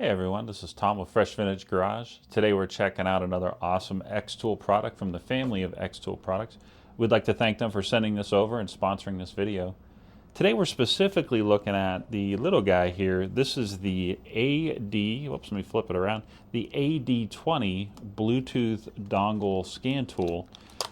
Hey everyone, this is Tom with Fresh Vintage Garage. Today we're checking out another awesome Xtool product from the family of Xtool products. We'd like to thank them for sending this over and sponsoring this video. Today we're specifically looking at the little guy here. This is the let me flip it around, the AD20 Bluetooth dongle scan tool.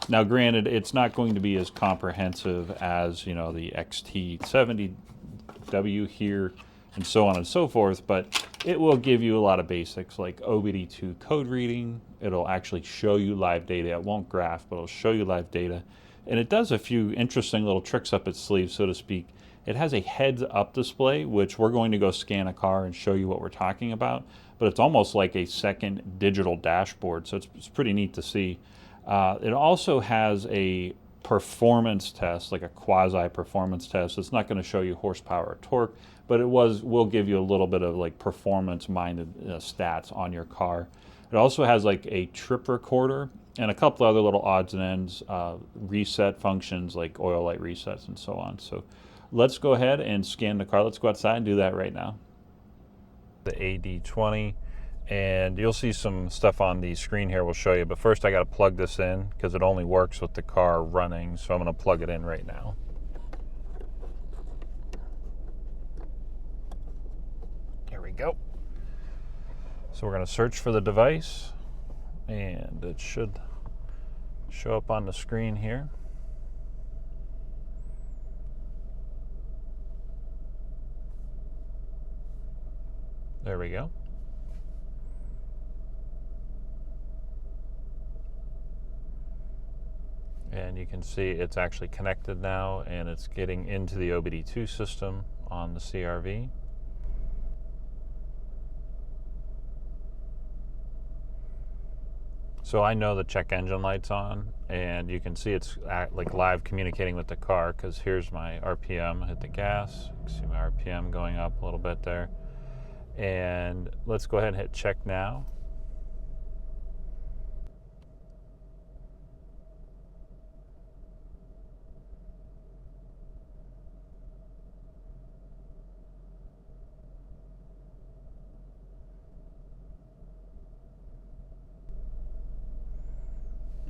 Now granted, it's not going to be as comprehensive as, the XT70W here and so on and so forth, but it will give you a lot of basics like OBD2 code reading. It'll actually show you live data. It won't graph, but it'll show you live data. And it does a few interesting little tricks up its sleeve, so to speak. It has a heads-up display, which we're going to go scan a car and show you what we're talking about, but it's almost like a second digital dashboard, so it's pretty neat to see. It also has a performance test, like a quasi-performance test. It's not going to show you horsepower or torque, but will give you a little bit of like performance-minded stats on your car. It also has like a trip recorder and a couple other little odds and ends, reset functions like oil light resets and so on. So let's go ahead and scan the car. Let's go outside and do that right now. The AD20, and you'll see some stuff on the screen here we'll show you, but first I got to plug this in because it only works with the car running, so I'm going to plug it in right now. There we go. So we're going to search for the device, and it should show up on the screen here. There we go. And you can see it's actually connected now, and it's getting into the OBD2 system on the CRV. So I know the check engine light's on, and you can see it's like live communicating with the car, because here's my RPM. Hit the gas. You can see my RPM going up a little bit there. And let's go ahead and hit check now.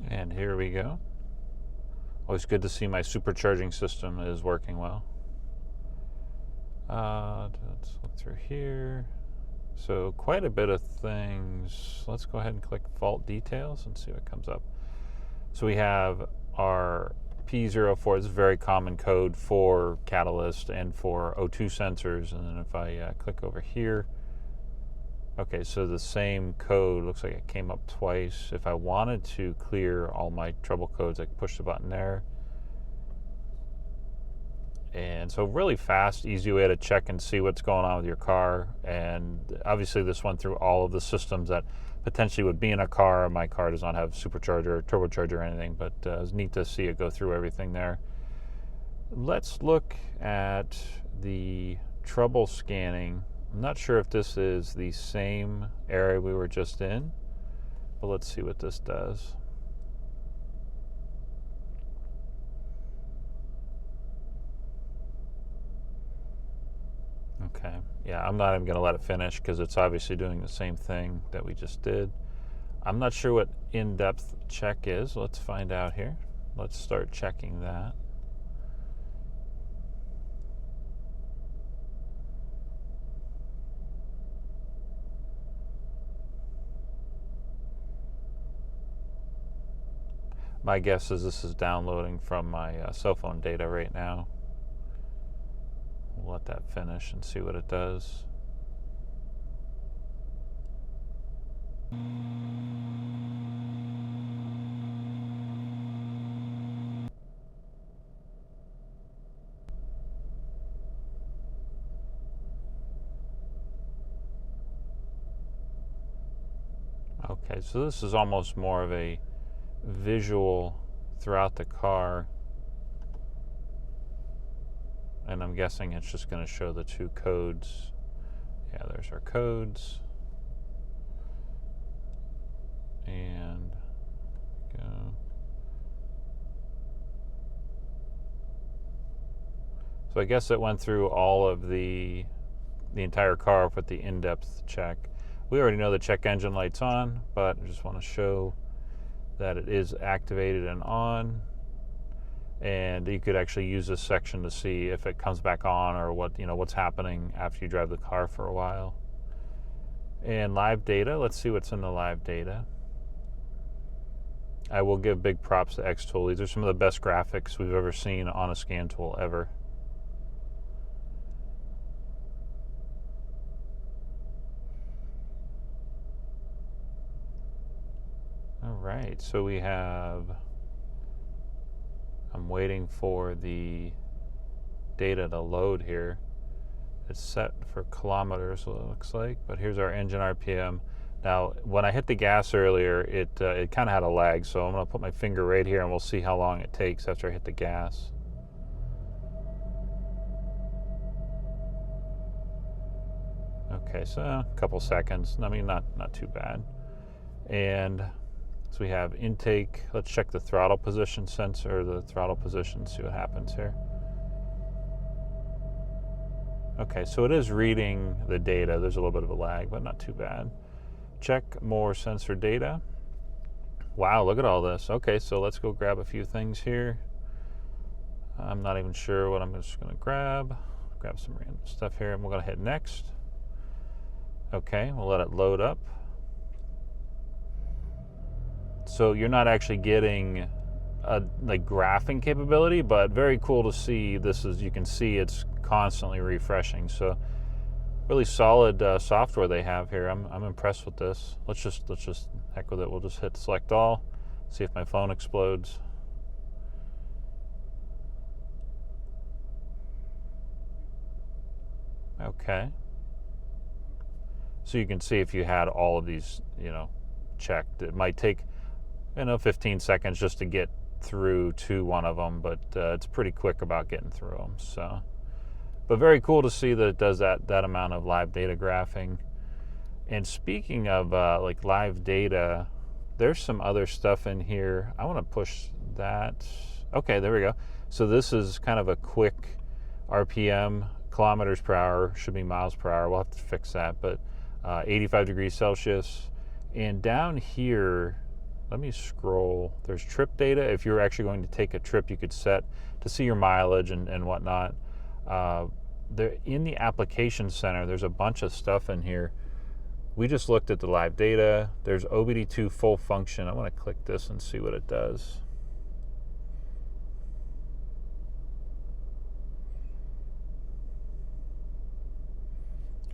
And here we go. Always good to see my supercharging system is working well. Let's look through here. So quite a bit of things. Let's go ahead and click fault details and see what comes up. So we have our P04. It's a very common code for catalyst and for O2 sensors. And then if I click over here, okay, so the same code looks like it came up twice. If I wanted to clear all my trouble codes, I can push the button there. And so really fast, easy way to check and see what's going on with your car. And obviously this went through all of the systems that potentially would be in a car. My car does not have supercharger, turbocharger, or anything, but it's neat to see it go through everything there. Let's look at the trouble scanning. I'm not sure if this is the same area we were just in, but let's see what this does. Okay, yeah, I'm not even going to let it finish because it's obviously doing the same thing that we just did. I'm not sure what in-depth check is. Let's find out here. Let's start checking that. My guess is this is downloading from my cell phone data right now. We'll let that finish and see what it does. Okay, so this is almost more of a visual throughout the car, and I'm guessing it's just going to show the two codes. Yeah, there's our codes, and go. So I guess it went through all of the entire car with the in-depth check. We already know the check engine light's on, but I just want to show that it is activated and on. And you could actually use this section to see if it comes back on or what's happening after you drive the car for a while. And live data, let's see what's in the live data. I will give big props to Xtool. These are some of the best graphics we've ever seen on a scan tool ever. All right, so we have, I'm waiting for the data to load here. It's set for kilometers, so it looks like, but here's our engine RPM. Now, when I hit the gas earlier, it kind of had a lag, so I'm going to put my finger right here and we'll see how long it takes after I hit the gas. Okay, so a couple seconds. I mean, not too bad. And so we have intake. Let's check the throttle position sensor, the throttle position, see what happens here. Okay, so it is reading the data. There's a little bit of a lag, but not too bad. Check more sensor data. Wow, look at all this. Okay, so let's go grab a few things here. I'm not even sure what I'm just going to grab. Grab some random stuff here, and we're going to hit next. Okay, we'll let it load up. So you're not actually getting a like graphing capability, but very cool to see. This is, you can see it's constantly refreshing. So really solid software they have here. I'm impressed with this. Let's just heck with it. We'll just hit select all. See if my phone explodes. Okay. So you can see if you had all of these, checked. It might take 15 seconds just to get through to one of them, but it's pretty quick about getting through them. So, but very cool to see that it does that amount of live data graphing. And speaking of like live data, there's some other stuff in here. I want to push that. Okay, there we go. So this is kind of a quick RPM, kilometers per hour, should be miles per hour. We'll have to fix that, but 85 degrees Celsius. And down here, let me scroll. There's trip data. If you're actually going to take a trip, you could set to see your mileage and whatnot. There in the application center, there's a bunch of stuff in here. We just looked at the live data. There's OBD2 full function. I want to click this and see what it does.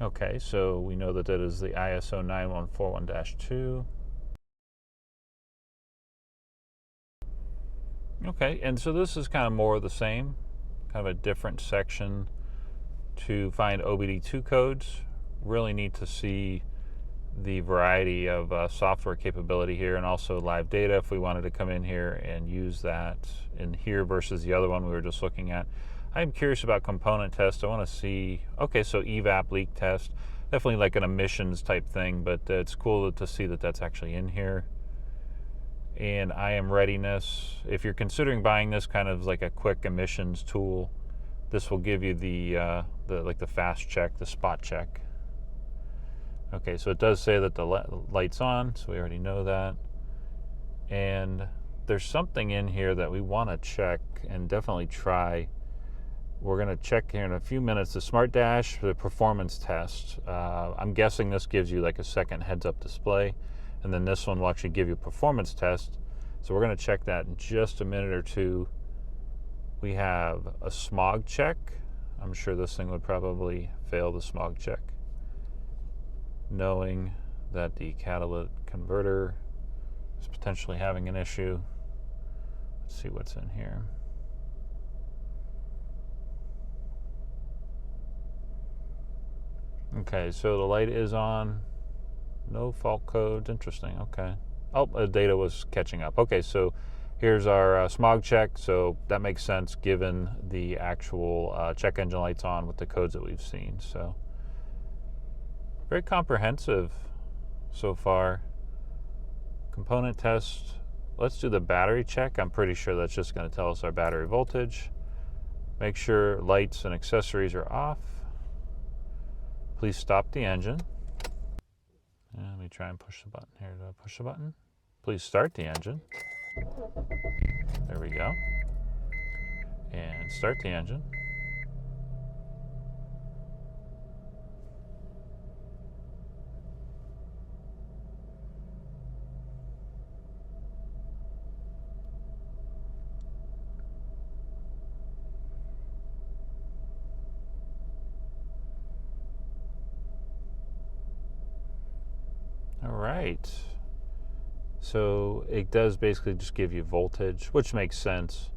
Okay, so we know that that is the ISO 9141-2. Okay, and so this is kind of more of the same, kind of a different section to find OBD2 codes. Really neat to see the variety of software capability here, and also live data if we wanted to come in here and use that in here versus the other one we were just looking at. I'm curious about component test. I want to see, okay, so evap leak test, definitely like an emissions type thing, but it's cool to see that that's actually in here. And IM readiness, if you're considering buying this kind of like a quick emissions tool, this will give you the fast check, the spot check. Okay, so it does say that the light's on, so we already know that. And there's something in here that we want to check and definitely try. We're going to check here in a few minutes the Smart Dash, the performance test. I'm guessing this gives you like a second heads-up display, and then this one will actually give you a performance test. So we're going to check that in just a minute or two. We have a smog check. I'm sure this thing would probably fail the smog check, knowing that the catalytic converter is potentially having an issue. Let's see what's in here. Okay, so the light is on. No fault codes. Interesting. Okay. Oh, the data was catching up. Okay, so here's our smog check. So that makes sense given the actual check engine lights on with the codes that we've seen. So very comprehensive so far. Component test. Let's do the battery check. I'm pretty sure that's just going to tell us our battery voltage. Make sure lights and accessories are off. Please stop the engine. me try and push the button here. Did I push the button? Please start the engine. There we go. And start the engine. All right. So it does basically just give you voltage, which makes sense.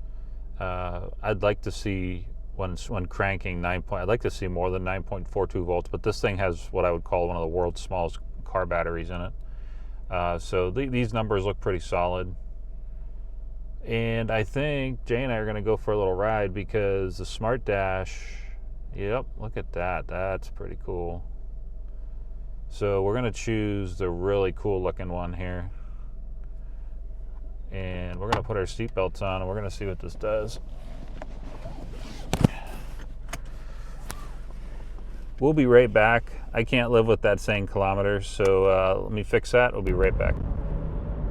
I'd like to see when cranking I'd like to see more than 9.42 volts, but this thing has what I would call one of the world's smallest car batteries in it. So these numbers look pretty solid. And I think Jay and I are going to go for a little ride because the Smart Dash, yep, look at that. That's pretty cool. So we're going to choose the really cool looking one here. And we're going to put our seatbelts on and we're going to see what this does. We'll be right back. I can't live with that saying kilometers, so let me fix that. We'll be right back.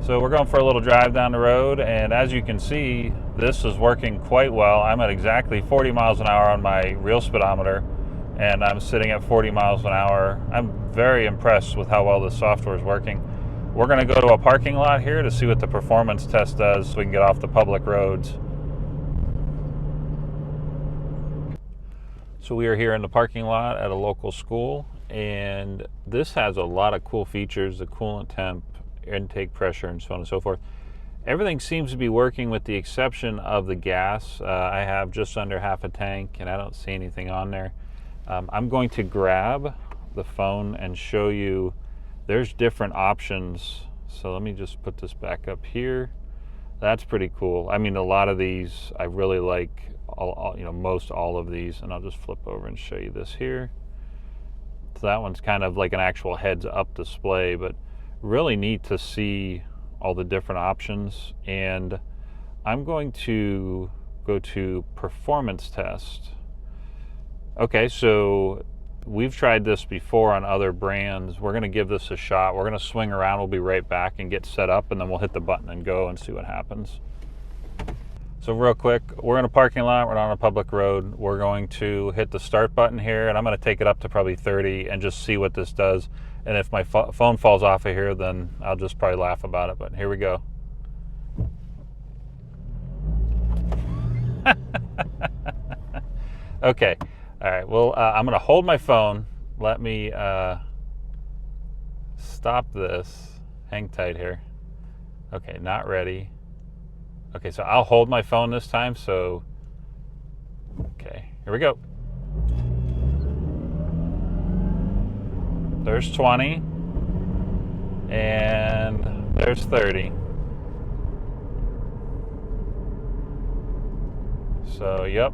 So we're going for a little drive down the road, and as you can see, this is working quite well. I'm at exactly 40 miles an hour on my real speedometer, and I'm sitting at 40 miles an hour. I'm very impressed with how well the software is working. We're going to go to a parking lot here to see what the performance test does so we can get off the public roads. So we are here in the parking lot at a local school, and this has a lot of cool features, the coolant temp, intake pressure, and so on and so forth. Everything seems to be working with the exception of the gas. I have just under half a tank, and I don't see anything on there. I'm going to grab the phone and show you there's different options. So let me just put this back up here. That's pretty cool. I mean, a lot of these I really like, most all of these, and I'll just flip over and show you this here. So that one's kind of like an actual heads up display, but really neat to see all the different options. And I'm going to go to performance test. Okay, so we've tried this before on other brands. We're going to give this a shot. We're going to swing around. We'll be right back and get set up, and then we'll hit the button and go and see what happens. So real quick, we're in a parking lot. We're not on a public road. We're going to hit the start button here, and I'm going to take it up to probably 30 and just see what this does. And if my phone falls off of here, then I'll just probably laugh about it. But here we go. Okay. All right, well, I'm going to hold my phone. Let me stop this. Hang tight here. Okay, not ready. Okay, so I'll hold my phone this time, so... Okay, here we go. There's 20. And there's 30. So, yep,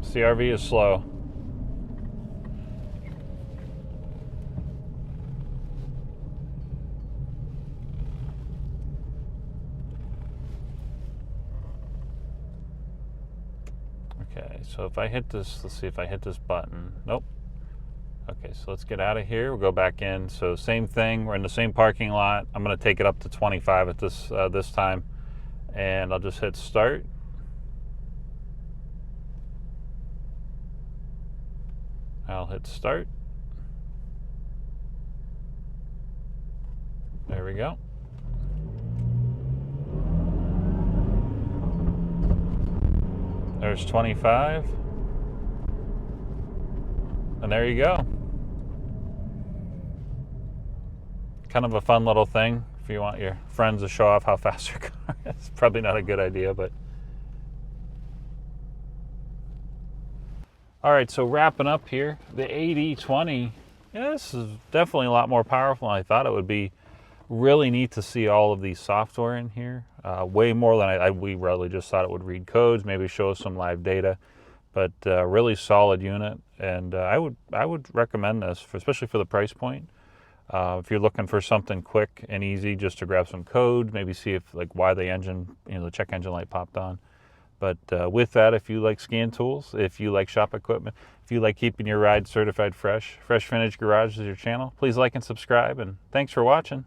CRV is slow. Okay, so if I hit this, let's see if I hit this button. Nope. Okay, so let's get out of here. We'll go back in. So same thing. We're in the same parking lot. I'm going to take it up to 25 at this time, and I'll just hit start. I'll hit start. There we go. There's 25. And there you go. Kind of a fun little thing if you want your friends to show off how fast your car is. Probably not a good idea, but... All right, so wrapping up here, the AD20, this is definitely a lot more powerful than I thought it would be. Really neat to see all of the software in here. Way more than we really just thought it would read codes, maybe show us some live data. But really solid unit, and I would recommend this, especially for the price point. If you're looking for something quick and easy, just to grab some code, maybe see if why the engine, the check engine light popped on. But with that, if you like scan tools, if you like shop equipment, if you like keeping your ride certified fresh, Fresh Vintage Garage is your channel. Please like and subscribe, and thanks for watching.